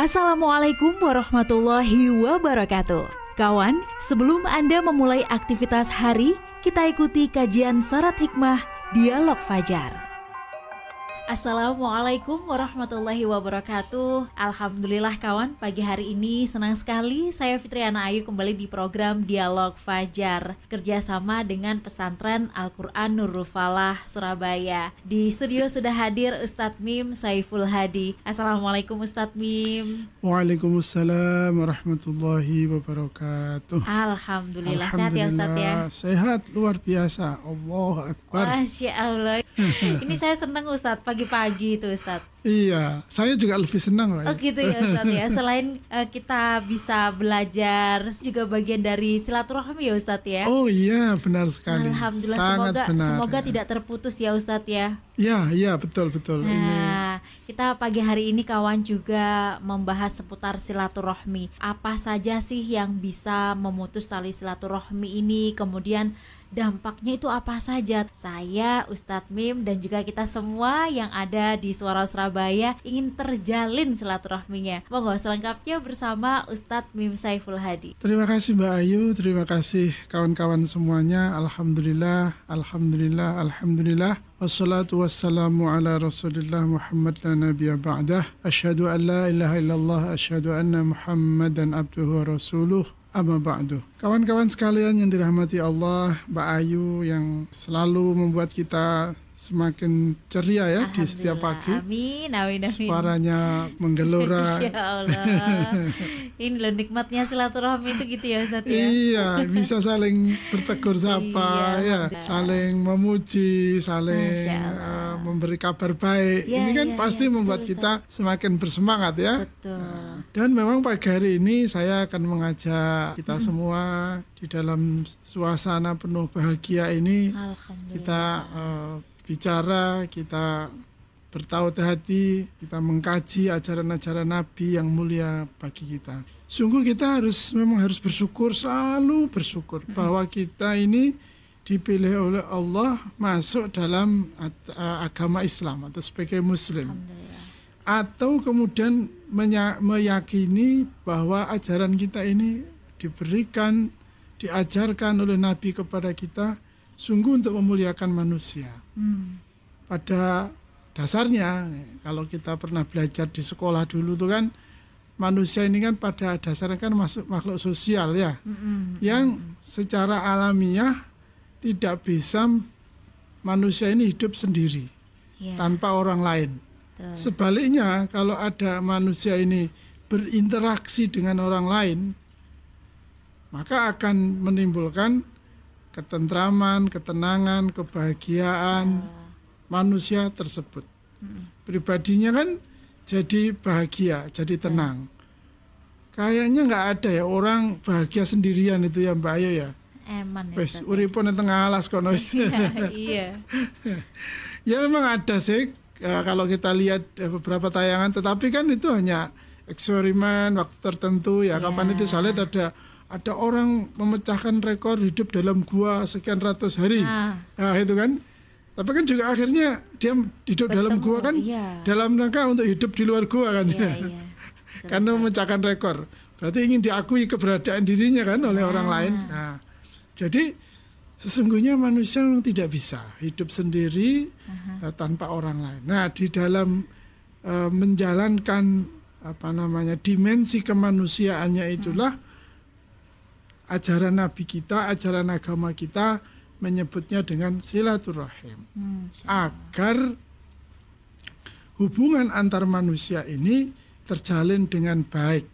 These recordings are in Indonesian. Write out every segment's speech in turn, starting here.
Assalamualaikum warahmatullahi wabarakatuh. Kawan, sebelum Anda memulai aktivitas hari, kita ikuti kajian syarat hikmah Dialog Fajar. Assalamualaikum warahmatullahi wabarakatuh. Alhamdulillah kawan, pagi hari ini senang sekali saya Fitriana Ayu kembali di program Dialog Fajar kerjasama dengan Pesantren Al-Quran Nurul Falah Surabaya. Di studio sudah hadir Ustadz Mim Saiful Hadi. Assalamualaikum Ustadz Mim. Waalaikumsalam warahmatullahi wabarakatuh. Alhamdulillah, sehat ya Ustadz ya? Sehat, luar biasa. Allahu Akbar. Masya Allah. Ini saya senang Ustadz, pagi-pagi itu Ustadz. Iya, saya juga lebih senang. Oh gitu ya Ustadz ya. Selain kita bisa belajar, juga bagian dari silaturahmi ya Ustadz ya. Oh iya, benar sekali. Alhamdulillah, sangat semoga benar, tidak terputus ya Ustadz ya. Iya, betul. Nah, kita pagi hari ini kawan juga membahas seputar silaturahmi. Apa saja sih yang bisa memutus tali silaturahmi ini, kemudian dampaknya itu apa saja? Saya, Ustadz Mim, dan juga kita semua yang ada di Suara Surabaya ingin terjalin silaturahminya. Monggo selengkapnya bersama Ustadz Mim Saiful Hadi. Terima kasih Mbak Ayu, terima kasih kawan-kawan semuanya. Alhamdulillah. Wassalatu wassalamu ala rasulillah Muhammad la nabiyya ba'dah. Asyhadu an la ilaha illallah, asyhadu anna Muhammadan abduhu wa rasuluh. Amma ba'du. Kawan-kawan sekalian yang dirahmati Allah, Mbak Ayu yang selalu membuat kita semakin ceria ya di setiap pagi. Amin. Suaranya menggelora. Insya Allah. Ini loh nikmatnya silaturahmi itu gitu ya Ustaz ya. Iya, bisa saling bertegur sapa ya, saling memuji, saling memberi kabar baik. Ini kan pasti membuat kita semakin bersemangat ya. Betul. Dan memang pagi hari ini saya akan mengajak kita semua di dalam suasana penuh bahagia ini. Kita bicara, kita bertaut hati, kita mengkaji ajaran-ajaran Nabi yang mulia bagi kita. Sungguh kita memang harus bersyukur, selalu bersyukur bahwa kita ini dipilih oleh Allah masuk dalam agama Islam atau sebagai Muslim. Atau kemudian meyakini bahwa ajaran kita ini diberikan, diajarkan oleh Nabi kepada kita sungguh untuk memuliakan manusia. Pada dasarnya, kalau kita pernah belajar di sekolah dulu tuh kan, manusia ini kan pada dasarnya kan makhluk sosial ya, yang secara alamiah tidak bisa manusia ini hidup sendiri tanpa orang lain. Sebaliknya, kalau ada manusia ini berinteraksi dengan orang lain, maka akan menimbulkan ketentraman, ketenangan, kebahagiaan manusia tersebut. Pribadinya kan jadi bahagia, jadi tenang. Kayaknya nggak ada ya orang bahagia sendirian itu ya Mbak Ayu ya. Eman ya. Wes uripun tengah alas kono. Iya. Ya memang ada sih kalau kita lihat beberapa tayangan, tetapi kan itu hanya eksperimen waktu tertentu ya. Kapan itu saya lihat ada orang memecahkan rekor hidup dalam gua sekian ratus hari. Nah, itu kan. Tapi kan juga akhirnya dia hidup dalam gua kan dalam rangka untuk hidup di luar gua kan. Karena memecahkan rekor. Berarti ingin diakui keberadaan dirinya kan oleh orang lain. Nah, jadi sesungguhnya manusia memang tidak bisa hidup sendiri tanpa orang lain. Nah, di dalam menjalankan dimensi kemanusiaannya itulah ajaran Nabi kita, ajaran agama kita menyebutnya dengan silaturahim. Agar hubungan antar manusia ini terjalin dengan baik.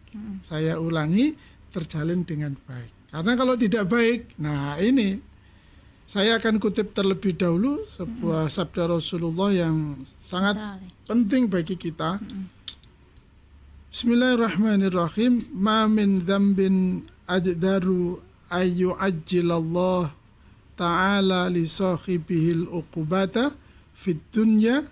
Saya ulangi, terjalin dengan baik. Karena kalau tidak baik, nah ini saya akan kutip terlebih dahulu sebuah sabda Rasulullah yang sangat penting bagi kita. Bismillahirrahmanirrahim. Ma min dzambin ajdaru ayyu ajjilallah ta'ala li sahibihil uqubata fid dunya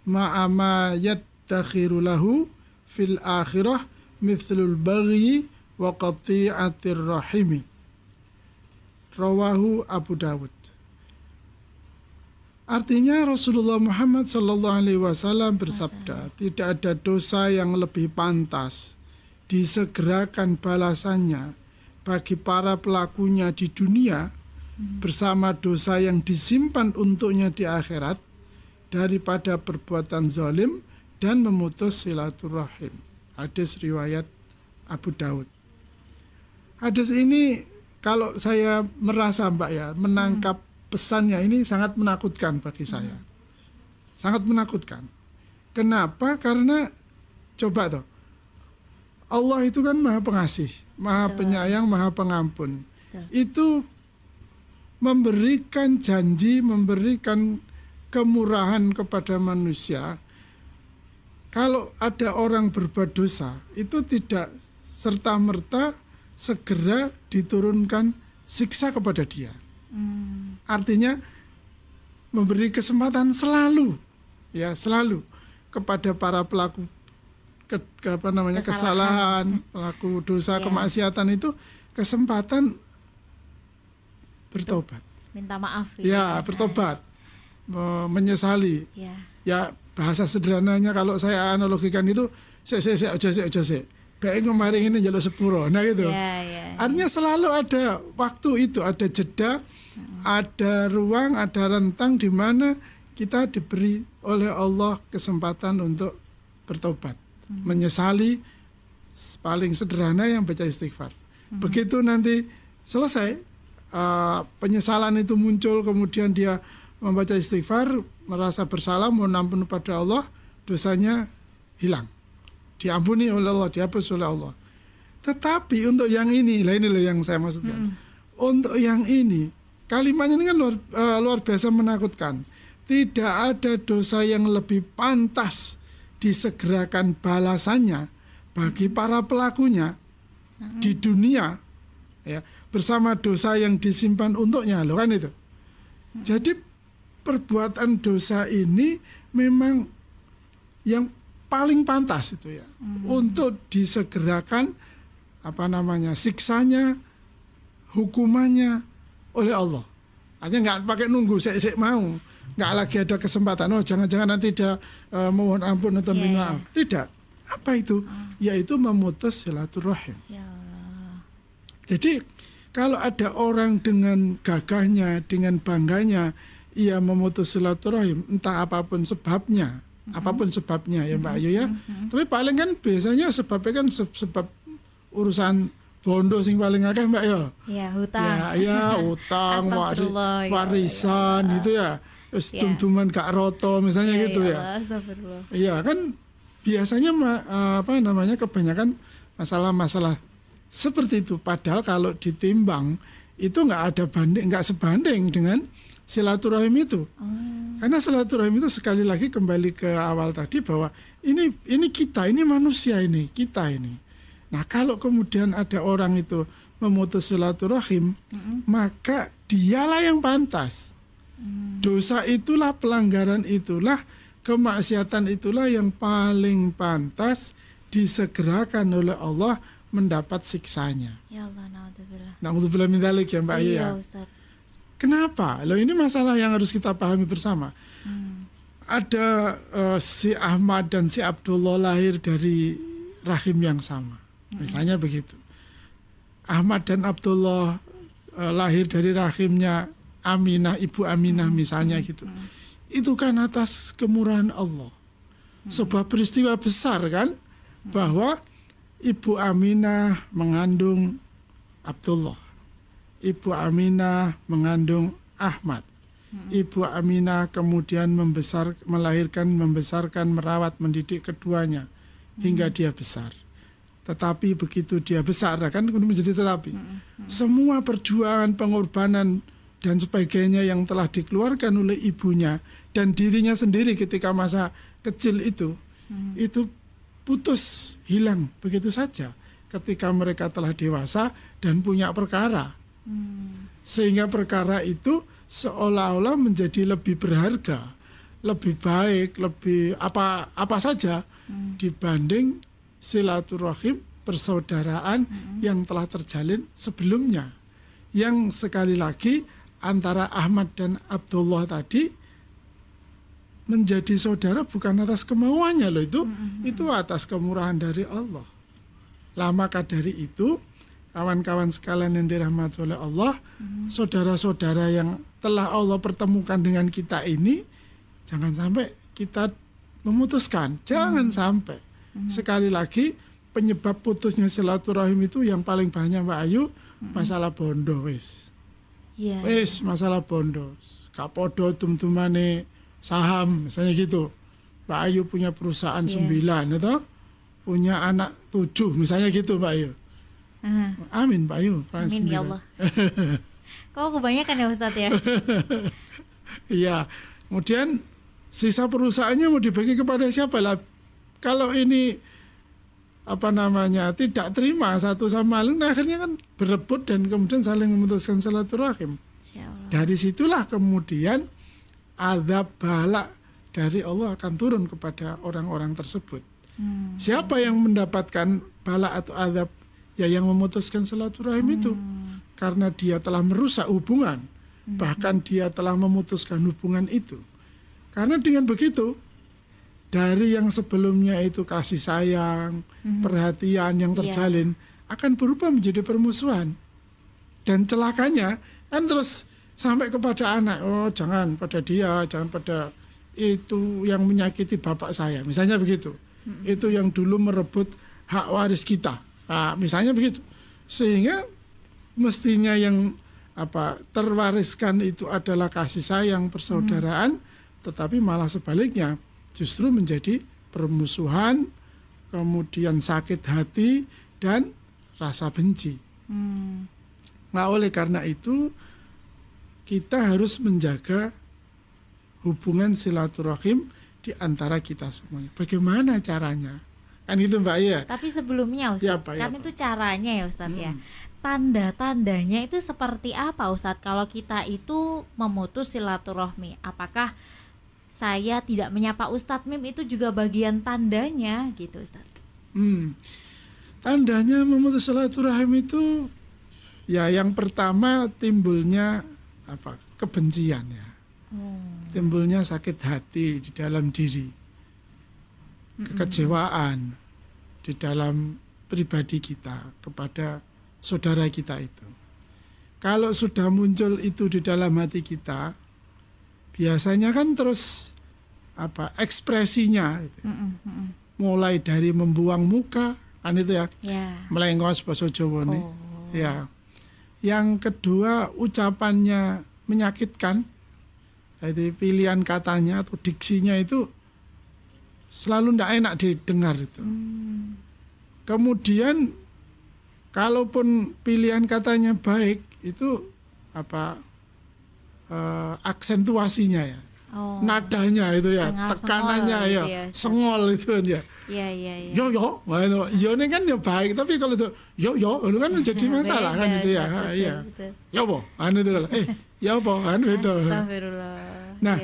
ma'a ma yattakhiru lahu fil akhirah mithlul baghi wa qati'atir rahimi. Rawahu Abu Dawud. Artinya Rasulullah Muhammad SAW bersabda, tidak ada dosa yang lebih pantas disegerakan balasannya bagi para pelakunya di dunia bersama dosa yang disimpan untuknya di akhirat daripada perbuatan zalim dan memutus silaturahim. Hadis riwayat Abu Daud. Hadis ini kalau saya merasa Mbak ya, menangkap pesannya ini sangat menakutkan bagi saya. Sangat menakutkan. Kenapa? Karena coba toh, Allah itu kan maha pengasih, maha penyayang, maha pengampun. Itu memberikan janji, memberikan kemurahan kepada manusia. Kalau ada orang berbuat dosa, itu tidak serta-merta segera diturunkan siksa kepada dia. Artinya memberi kesempatan selalu kepada para pelaku kesalahan, pelaku dosa, kemaksiatan itu kesempatan bertobat. Minta maaf. Bertobat, menyesali. Ya bahasa sederhananya kalau saya analogikan itu, ojo. Kayak kemarin ini jalur sepuro, nah gitu. Artinya selalu ada waktu itu, ada jeda, ada ruang, ada rentang di mana kita diberi oleh Allah kesempatan untuk bertobat, menyesali. Paling sederhana yang baca istighfar. Begitu nanti selesai penyesalan itu muncul, kemudian dia membaca istighfar, merasa bersalah, mohon ampun pada Allah, dosanya hilang, diampuni oleh Allah, dihapus oleh Allah. Tetapi untuk yang ini, loh yang saya maksudkan. Untuk yang ini, kalimatnya ini kan luar biasa menakutkan. Tidak ada dosa yang lebih pantas disegerakan balasannya bagi para pelakunya di dunia, ya, bersama dosa yang disimpan untuknya, loh kan itu. Jadi perbuatan dosa ini memang yang paling pantas itu ya, untuk disegerakan siksanya, hukumannya oleh Allah. Artinya nggak pakai nunggu, saya mau, nggak lagi ada kesempatan. Jangan-jangan nanti dia mohon ampun atau minta maaf. Tidak. Apa itu? Yaitu memutus silaturahim. Ya Allah. Jadi kalau ada orang dengan gagahnya, dengan bangganya, ia memutus silaturahim, entah apapun sebabnya ya Mbak Ayu ya. Tapi paling kan biasanya sebabnya kan sebab urusan bondo sing paling akeh Mbak ya. Ya, hutang. Utang, warisan gitu ya. Terus tum-tuman gak roto misalnya gitu ya. Iya kan biasanya kebanyakan masalah-masalah seperti itu. Padahal kalau ditimbang itu nggak sebanding dengan silaturahim itu. Karena silaturahim itu sekali lagi kembali ke awal tadi bahwa ini kita, ini manusia ini, kita ini. Nah, kalau kemudian ada orang itu memutus silaturahim, maka dialah yang pantas. Dosa itulah, pelanggaran itulah, kemaksiatan itulah yang paling pantas disegerakan oleh Allah mendapat siksanya. Ya Allah, na'udzubillah. Na'udzubillah min dzalik ya Mbak Ayu ya. Ustaz. Kenapa? Loh ini masalah yang harus kita pahami bersama. Ada si Ahmad dan si Abdullah lahir dari rahim yang sama. Misalnya begitu. Ahmad dan Abdullah lahir dari rahimnya Aminah, Ibu Aminah misalnya gitu. Itu kan atas kemurahan Allah. Sebuah peristiwa besar kan, bahwa Ibu Aminah mengandung Abdullah. Ibu Aminah mengandung Ahmad. Ibu Aminah kemudian melahirkan, membesarkan, merawat, mendidik keduanya hingga dia besar. Tetapi begitu dia besar, kan menjadi tetapi. Semua perjuangan, pengorbanan dan sebagainya yang telah dikeluarkan oleh ibunya dan dirinya sendiri ketika masa kecil itu putus, hilang begitu saja ketika mereka telah dewasa dan punya perkara. Sehingga perkara itu seolah-olah menjadi lebih berharga, lebih baik, lebih apa saja dibanding silaturahim, persaudaraan yang telah terjalin sebelumnya. Yang sekali lagi antara Ahmad dan Abdullah tadi menjadi saudara bukan atas kemauannya loh, itu atas kemurahan dari Allah. Lah maka dari itu, kawan-kawan sekalian yang dirahmati oleh Allah, saudara-saudara yang telah Allah pertemukan dengan kita ini, jangan sampai kita memutuskan, jangan sampai. Sekali lagi, penyebab putusnya silaturahim itu yang paling banyak Mbak Ayu, masalah bondo wis. Wis masalah bondo. Gak podo tum-tumane saham, misalnya gitu. Mbak Ayu punya perusahaan 9, itu punya anak 7, misalnya gitu Mbak Ayu. Amin Mbak Ayu. Amin 9. Ya Allah. Kok kebanyakan ya Ustadz ya? Iya. Kemudian sisa perusahaannya mau dibagi kepada siapa lah? Kalau ini tidak terima satu sama lain, akhirnya kan berebut dan kemudian saling memutuskan silaturahim. Dari situlah kemudian azab bala dari Allah akan turun kepada orang-orang tersebut. Siapa yang mendapatkan bala atau azab? Ya yang memutuskan silaturahim itu. Karena dia telah merusak hubungan. Bahkan dia telah memutuskan hubungan itu. Karena dengan begitu, dari yang sebelumnya itu kasih sayang, perhatian yang terjalin, akan berubah menjadi permusuhan. Dan celakanya kan terus sampai kepada anak, oh jangan pada dia, jangan pada itu yang menyakiti bapak saya, misalnya begitu. Itu yang dulu merebut hak waris kita, misalnya begitu. Sehingga mestinya yang terwariskan itu adalah kasih sayang, persaudaraan, tetapi malah sebaliknya justru menjadi permusuhan, kemudian sakit hati dan rasa benci. Nah oleh karena itu kita harus menjaga hubungan silaturahim di antara kita semuanya. Bagaimana caranya? Kan itu Mbak ya. Tapi sebelumnya Ustadz, itu caranya ya Ustadz ya. Tanda-tandanya itu seperti apa Ustadz kalau kita itu memutus silaturahmi? Apakah saya tidak menyapa Ustadz Mim itu juga bagian tandanya gitu Ustadz? Tandanya memutus silaturahim itu ya yang pertama timbulnya kebencian ya. Timbulnya sakit hati di dalam diri, kekecewaan di dalam pribadi kita kepada saudara kita itu. Kalau sudah muncul itu di dalam hati kita, biasanya kan terus ekspresinya gitu. Mulai dari membuang muka kan itu ya, melengos basa Jawa nih. Ya. Yang kedua ucapannya menyakitkan. Jadi pilihan katanya atau diksinya itu selalu tidak enak didengar itu. Kemudian kalaupun pilihan katanya baik itu aksentuasinya ya, nadanya itu ya, tekanannya ya, sengol itu ya. Yo, yo ini kan ya baik, tapi kalau itu yo itu kan menjadi masalah kan itu ya. Iya. Ya apa? Itu kalau ya apa? Itu. Nah,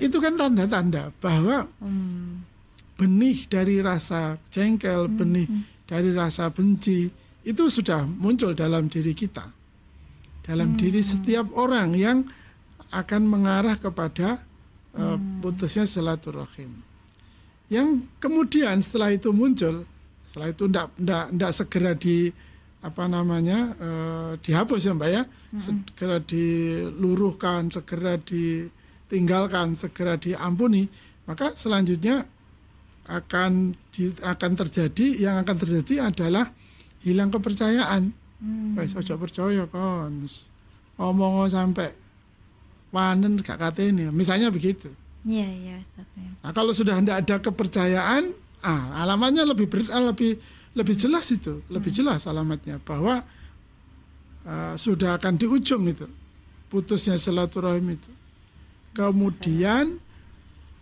itu kan tanda-tanda bahwa benih dari rasa jengkel, benih dari rasa benci itu sudah muncul dalam diri kita, dalam diri setiap orang yang akan mengarah kepada putusnya silaturahim. Yang kemudian setelah itu muncul, setelah itu tidak segera dihapus ya Mbak ya, segera diluruhkan, segera ditinggalkan, segera diampuni, maka selanjutnya akan terjadi, yang akan terjadi adalah hilang kepercayaan. Wis ojo percaya kon. Omong sampai wanen gak katene, misalnya begitu. Iya. Nah, kalau sudah tidak ada kepercayaan, alamatnya lebih jelas itu, lebih jelas alamatnya bahwa sudah akan di ujung itu putusnya silaturahim itu. Kemudian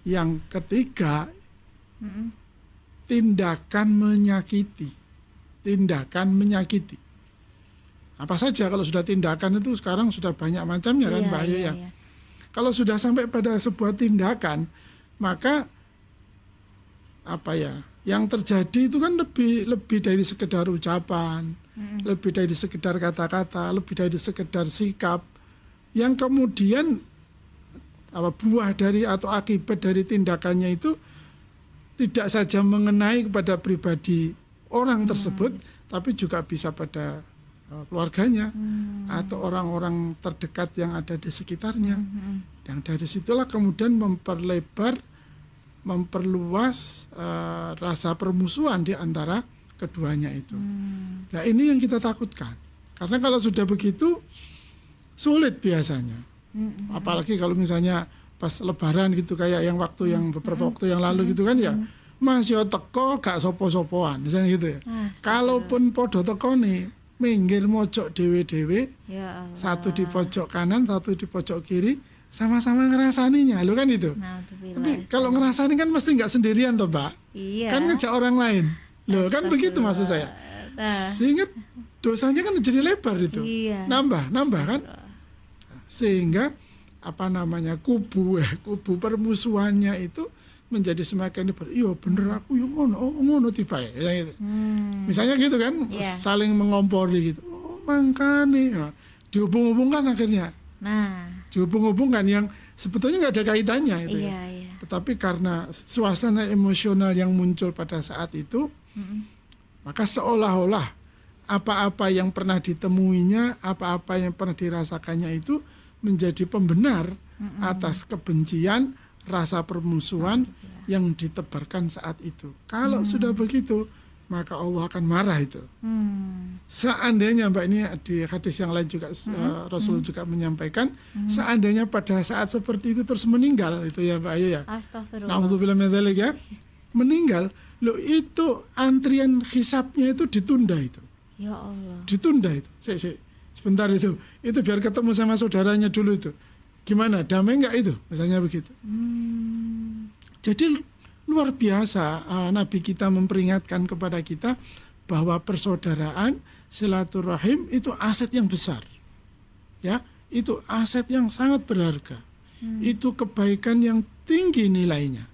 yang ketiga, tindakan menyakiti. Apa saja kalau sudah tindakan itu sekarang sudah banyak macamnya kan Mbak Ayu ya. Kalau sudah sampai pada sebuah tindakan, maka yang terjadi itu kan lebih dari sekedar ucapan, lebih dari sekedar kata-kata, lebih dari sekedar sikap, yang kemudian buah dari atau akibat dari tindakannya itu tidak saja mengenai kepada pribadi orang tersebut, tapi juga bisa pada keluarganya atau orang-orang terdekat yang ada di sekitarnya. Yang dari situlah kemudian memperluas rasa permusuhan di antara keduanya itu. Nah, ini yang kita takutkan. Karena kalau sudah begitu sulit biasanya. Apalagi kalau misalnya pas lebaran gitu, kayak yang beberapa waktu yang lalu gitu kan ya. Mas yo teko gak sopo-sopoan misalnya gitu ya. Kalaupun podo teko nih minggir mojok dewe-dewe, ya Allah. Satu di pojok kanan, satu di pojok kiri, sama-sama ngerasaninya, lo kan itu. Tapi kalau ngerasani kan mesti nggak sendirian toh, Mbak. Iya. Kan ngejak orang lain, lo kan begitu maksud saya. Sehingga dosanya kan jadi lebar itu, iya. nambah kan. Sehingga kubu permusuhannya itu menjadi semakin lebar. Iya bener aku yang ngono tiba ya gitu. Misalnya gitu kan, saling mengompori gitu. Oh makanya dihubung-hubungkan akhirnya. Dihubung-hubungkan yang sebetulnya nggak ada kaitannya itu. Iya. Tetapi karena suasana emosional yang muncul pada saat itu, maka seolah-olah apa-apa yang pernah ditemuinya, apa-apa yang pernah dirasakannya itu menjadi pembenar atas kebencian, rasa permusuhan yang ditebarkan saat itu. Kalau sudah begitu, maka Allah akan marah itu. Seandainya Mbak, ini di hadis yang lain juga Rasul juga menyampaikan, seandainya pada saat seperti itu terus meninggal itu ya Mbak Ayu ya. Astagfirullah. Na'udzubillah min dzalik ya. Meninggal, itu antrian hisabnya itu ditunda itu. Ya Allah. Ditunda itu. Sebentar itu biar ketemu sama saudaranya dulu itu. Gimana, damai nggak itu? Misalnya begitu. Jadi luar biasa Nabi kita memperingatkan kepada kita bahwa persaudaraan, silaturahim itu aset yang besar. Ya, itu aset yang sangat berharga. Itu kebaikan yang tinggi nilainya.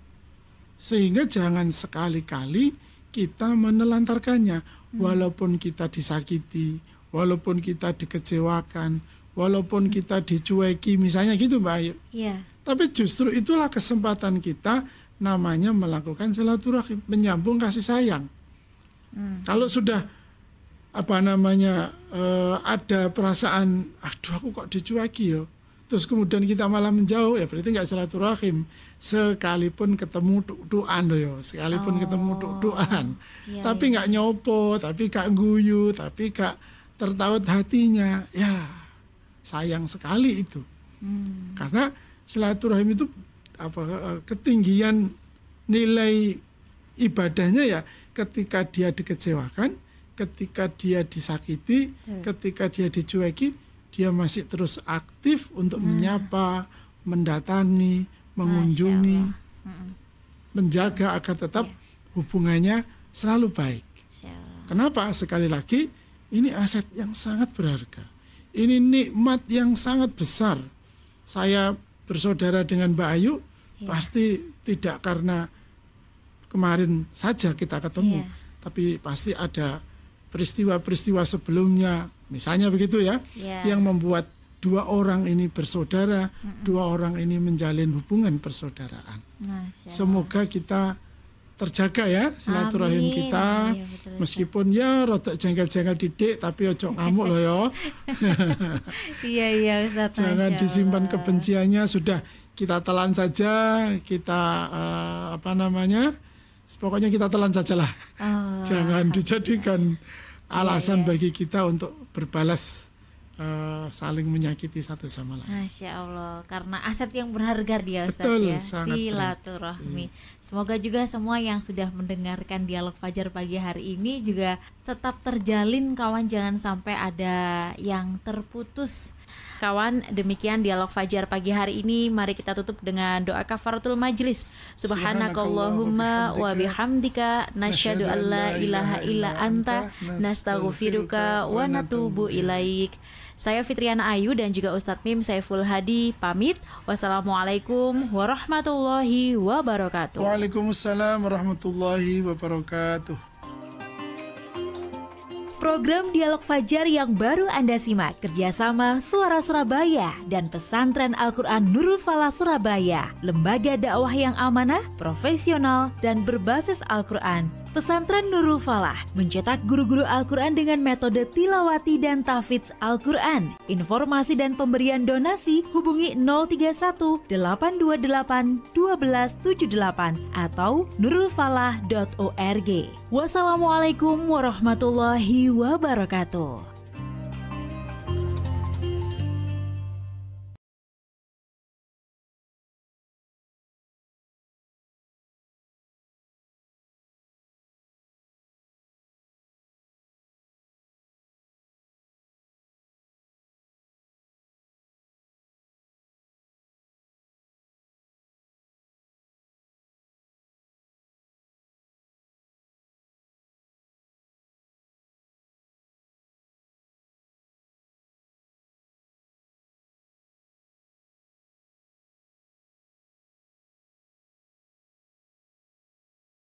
Sehingga jangan sekali-kali kita menelantarkannya, walaupun kita disakiti, walaupun kita dikecewakan, walaupun kita dicueki, misalnya gitu Mbak Ayu. Iya. Tapi justru itulah kesempatan kita, namanya melakukan silaturahim, menyambung kasih sayang. Kalau sudah ada perasaan, aduh aku kok dicueki yo, terus kemudian kita malah menjauh, ya berarti nggak silaturahim. Sekalipun ketemu duaan yo, sekalipun ketemu duaan, tapi nggak nyopo, tapi gak guyu, tapi gak tertaut hatinya, ya sayang sekali itu. Karena silaturahim itu ketinggian nilai ibadahnya ya ketika dia dikecewakan, ketika dia disakiti, ketika dia dicueki, dia masih terus aktif untuk menyapa, mendatangi, mengunjungi, menjaga agar tetap hubungannya selalu baik. Kenapa? Sekali lagi, ini aset yang sangat berharga. Ini nikmat yang sangat besar. Saya bersaudara dengan Mbak Ayu, pasti tidak karena kemarin saja kita ketemu, tapi pasti ada peristiwa-peristiwa sebelumnya, misalnya begitu ya, yang membuat dua orang ini bersaudara, dua orang ini menjalin hubungan persaudaraan. Semoga kita terjaga ya silaturahim kita. Ya, meskipun ya rotok jengkel-jengkel didik, tapi ojo ngamuk loh ya. Iya Ustaz. Jangan disimpan kebenciannya, sudah kita telan saja, kita pokoknya kita telan sajalah. Jangan dijadikan alasan bagi kita untuk berbalas saling menyakiti satu sama lain. Masya Allah, karena aset yang berharga dia Ustaz. Betul, ya, berharga. silaturahmi. Semoga juga semua yang sudah mendengarkan Dialog Fajar pagi hari ini juga tetap terjalin kawan, jangan sampai ada yang terputus. Kawan, demikian Dialog Fajar pagi hari ini. Mari kita tutup dengan doa kafaratul majlis. Subhanakallahumma wa bihamdika nasyhadu an la ilaha illa anta nastaghfiruka wa natubu ilaik. Saya Fitriana Ayu dan juga Ustadz Mim Saiful Hadi pamit. Wassalamualaikum warahmatullahi wabarakatuh. Waalaikumsalam warahmatullahi wabarakatuh. Program Dialog Fajar yang baru Anda simak kerjasama Suara Surabaya dan Pesantren Al-Quran Nurul Falah Surabaya, lembaga dakwah yang amanah, profesional, dan berbasis Al-Quran. Pesantren Nurul Falah mencetak guru-guru Al-Quran dengan metode tilawati dan tahfidz Al-Quran. Informasi dan pemberian donasi hubungi 031 828 1278 atau nurulfalah.org. Wassalamualaikum warahmatullahi wabarakatuh.